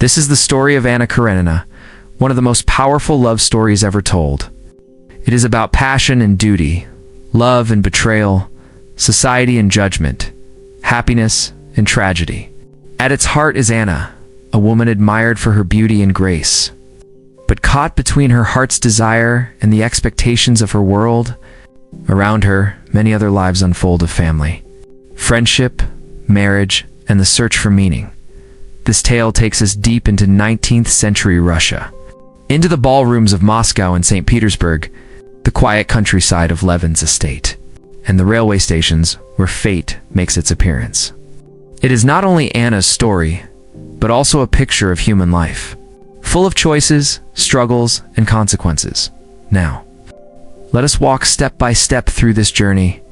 This is the story of Anna Karenina, one of the most powerful love stories ever told. It is about passion and duty, love and betrayal, society and judgment, happiness and tragedy. At its heart is Anna, a woman admired for her beauty and grace. But caught between her heart's desire and the expectations of her world, around her, many other lives unfold of family, friendship, marriage, and the search for meaning. This tale takes us deep into 19th century Russia, into the ballrooms of Moscow and St. Petersburg, the quiet countryside of Levin's estate, and the railway stations where fate makes its appearance. It is not only Anna's story, but also a picture of human life, full of choices, struggles, and consequences. Now, let us walk step by step through this journey.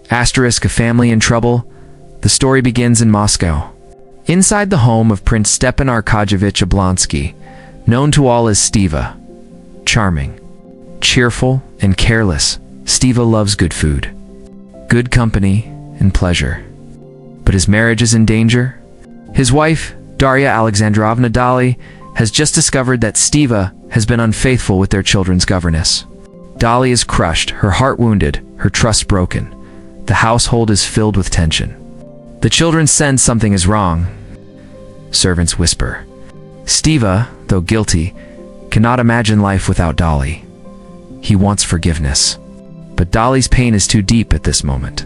Asterisk: a family in trouble. The story begins in Moscow, inside the home of Prince Stepan Arkadyevich Oblonsky, known to all as Steva. Charming, cheerful, and careless, Steva loves good food, good company, and pleasure. But his marriage is in danger. His wife, Darya Alexandrovna Dali, has just discovered that Steva has been unfaithful with their children's governess. Dali is crushed, her heart wounded, her trust broken. The household is filled with tension. The children sense something is wrong. Servants whisper. Steva, though guilty, cannot imagine life without Dali. He wants forgiveness. But Dali's pain is too deep at this moment.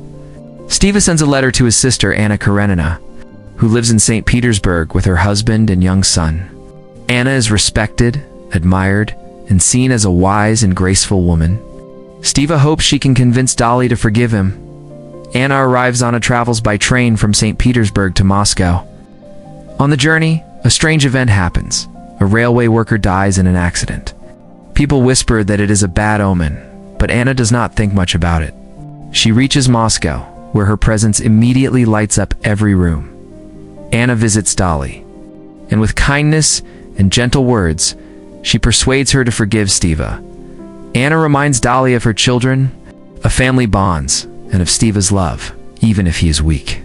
Steva sends a letter to his sister Anna Karenina, who lives in St. Petersburg with her husband and young son. Anna is respected, admired, and seen as a wise and graceful woman. Steva hopes she can convince Dali to forgive him. Anna arrives on travels by train from St. Petersburg to Moscow. On the journey, a strange event happens. A railway worker dies in an accident. People whisper that it is a bad omen, but Anna does not think much about it. She reaches Moscow, where her presence immediately lights up every room. Anna visits Dali, and with kindness and gentle words, she persuades her to forgive Steva. Anna reminds Dali of her children, of family bonds, and of Steva's love, even if he is weak.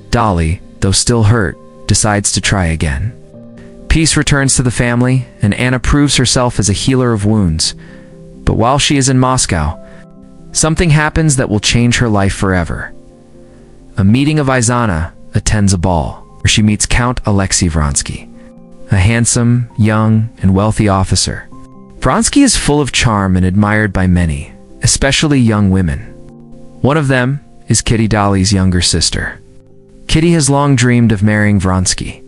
Dali, though still hurt, decides to try again. Peace returns to the family, and Anna proves herself as a healer of wounds. But while she is in Moscow, something happens that will change her life forever. A meeting of Izana attends a ball, where she meets Count Alexei Vronsky, a handsome, young, and wealthy officer. Vronsky is full of charm and admired by many, especially young women. One of them is Kitty, Dali's younger sister. Kitty has long dreamed of marrying Vronsky.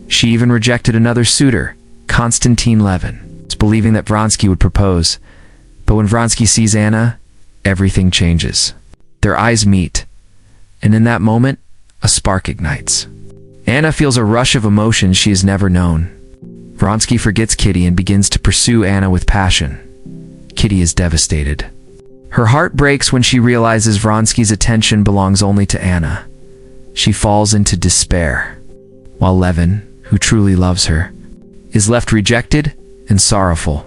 She even rejected another suitor, Konstantin Levin, believing that Vronsky would propose. But when Vronsky sees Anna, everything changes. Their eyes meet, and in that moment, a spark ignites. Anna feels a rush of emotion she has never known. Vronsky forgets Kitty and begins to pursue Anna with passion. Kitty is devastated. Her heart breaks when she realizes Vronsky's attention belongs only to Anna. She falls into despair, while Levin, who truly loves her, is left rejected and sorrowful.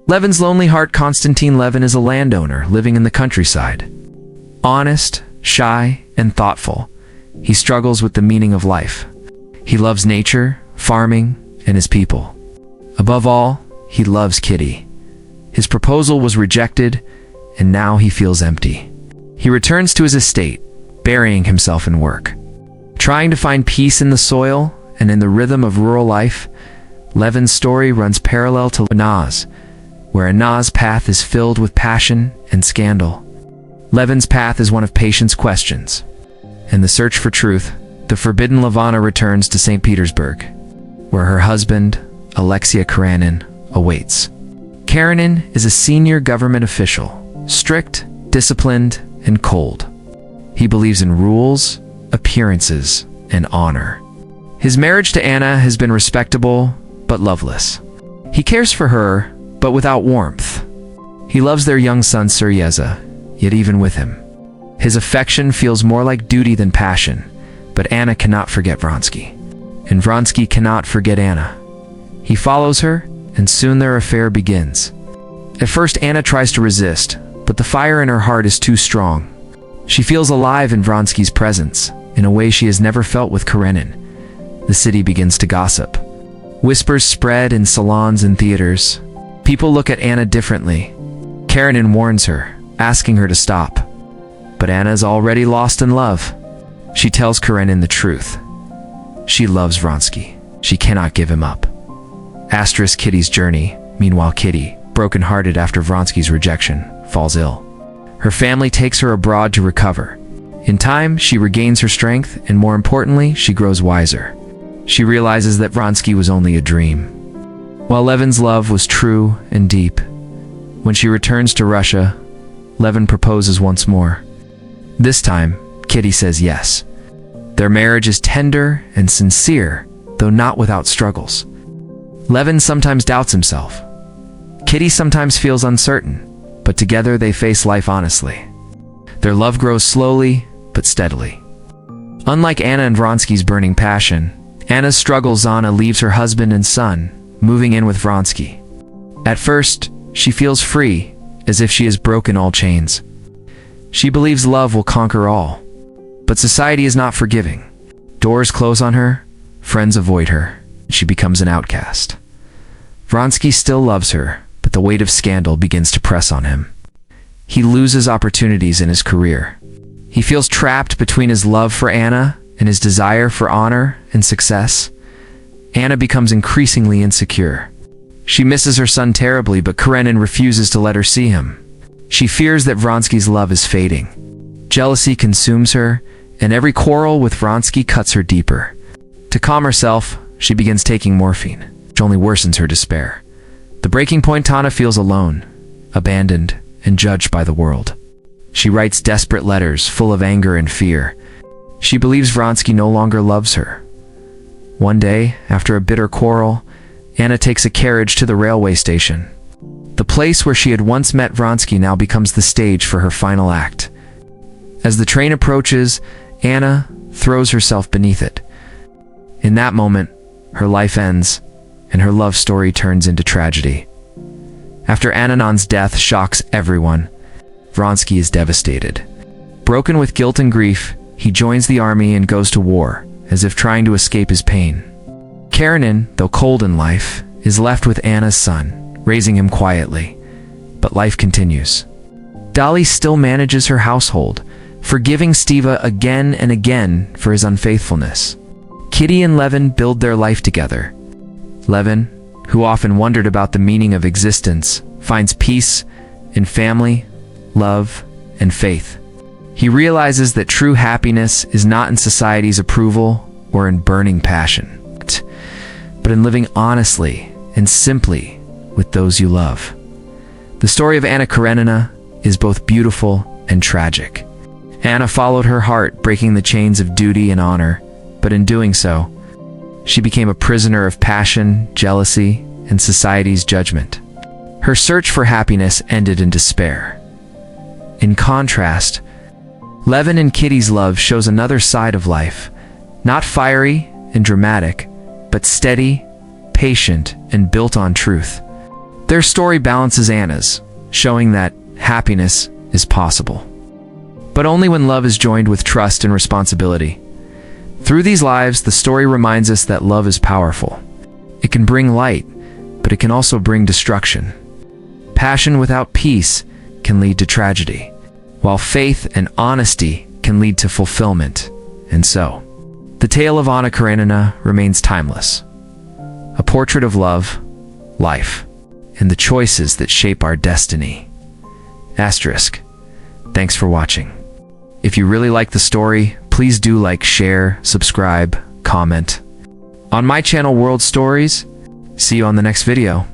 Levin's lonely heart. Konstantin Levin is a landowner living in the countryside. Honest, shy, and thoughtful, he struggles with the meaning of life. He loves nature, farming, and his people. Above all, he loves Kitty. His proposal was rejected, and now he feels empty. He returns to his estate, burying himself in work. Trying to find peace in the soil and in the rhythm of rural life, Levin's story runs parallel to Anna's, where Anna's path is filled with passion and scandal. Levin's path is one of patience, questions, and the search for truth. The forbidden Levana returns to St. Petersburg, where her husband, Alexei Karenin, awaits. Karenin is a senior government official, strict, disciplined, and cold. He believes in rules, appearances, and honor. His marriage to Anna has been respectable, but loveless. He cares for her, but without warmth. He loves their young son Seryeza, yet even with him, his affection feels more like duty than passion. But Anna cannot forget Vronsky, and Vronsky cannot forget Anna. He follows her, and soon their affair begins. At first, Anna tries to resist, but the fire in her heart is too strong. She feels alive in Vronsky's presence, in a way she has never felt with Karenin. The city begins to gossip. Whispers spread in salons and theaters. People look at Anna differently. Karenina warns her, asking her to stop. But Anna is already lost in love. She tells Karenina the truth. She loves Vronsky. She cannot give him up. Asterisk Kitty's journey. Meanwhile, Kitty, broken-hearted after Vronsky's rejection, falls ill. Her family takes her abroad to recover. In time, she regains her strength, and more importantly, she grows wiser. She realizes that Vronsky was only a dream, while Levin's love was true and deep. When she returns to Russia, Levin proposes once more. This time, Kitty says yes. Their marriage is tender and sincere, though not without struggles. Levin sometimes doubts himself. Kitty sometimes feels uncertain, but together they face life honestly. Their love grows slowly, but steadily. Unlike Anna and Vronsky's burning passion, Anna's struggle Zana leaves her husband and son, moving in with Vronsky. At first, she feels free, as if she has broken all chains. She believes love will conquer all. But society is not forgiving. Doors close on her, friends avoid her, and she becomes an outcast. Vronsky still loves her, but the weight of scandal begins to press on him. He loses opportunities in his career. He feels trapped between his love for Anna and his desire for honor and success. Anna becomes increasingly insecure. She misses her son terribly, but Karenina refuses to let her see him. She fears that Vronsky's love is fading. Jealousy consumes her, and every quarrel with Vronsky cuts her deeper. To calm herself, she begins taking morphine, which only worsens her despair. The breaking point, Tana feels alone, abandoned, and judged by the world. She writes desperate letters full of anger and fear. She believes Vronsky no longer loves her. One day, after a bitter quarrel, Anna takes a carriage to the railway station. The place where she had once met Vronsky now becomes the stage for her final act. As the train approaches, Anna throws herself beneath it. In that moment, her life ends, and her love story turns into tragedy. After Annan's death shocks everyone, Vronsky is devastated. Broken with guilt and grief, he joins the army and goes to war, as if trying to escape his pain. Karenina, though cold in life, is left with Anna's son, raising him quietly. But life continues. Dolly still manages her household, forgiving Stiva again and again for his unfaithfulness. Kitty and Levin build their life together. Levin, who often wondered about the meaning of existence, finds peace in family, love, and faith. He realizes that true happiness is not in society's approval or in burning passion, but in living honestly and simply with those you love. The story of Anna Karenina is both beautiful and tragic. Anna followed her heart, breaking the chains of duty and honor, but in doing so, she became a prisoner of passion, jealousy, and society's judgment. Her search for happiness ended in despair. In contrast, Levin and Kitty's love shows another side of life, not fiery and dramatic, but steady, patient, and built on truth. Their story balances Anna's, showing that happiness is possible, but only when love is joined with trust and responsibility. Through these lives, the story reminds us that love is powerful. It can bring light, but it can also bring destruction. Passion without peace can lead to tragedy, while faith and honesty can lead to fulfillment. And so, the tale of Anna Karenina remains timeless. A portrait of love, life, and the choices that shape our destiny. Asterisk. Thanks for watching. If you really like the story, please do like, share, subscribe, comment. On my channel World Stories, see you on the next video.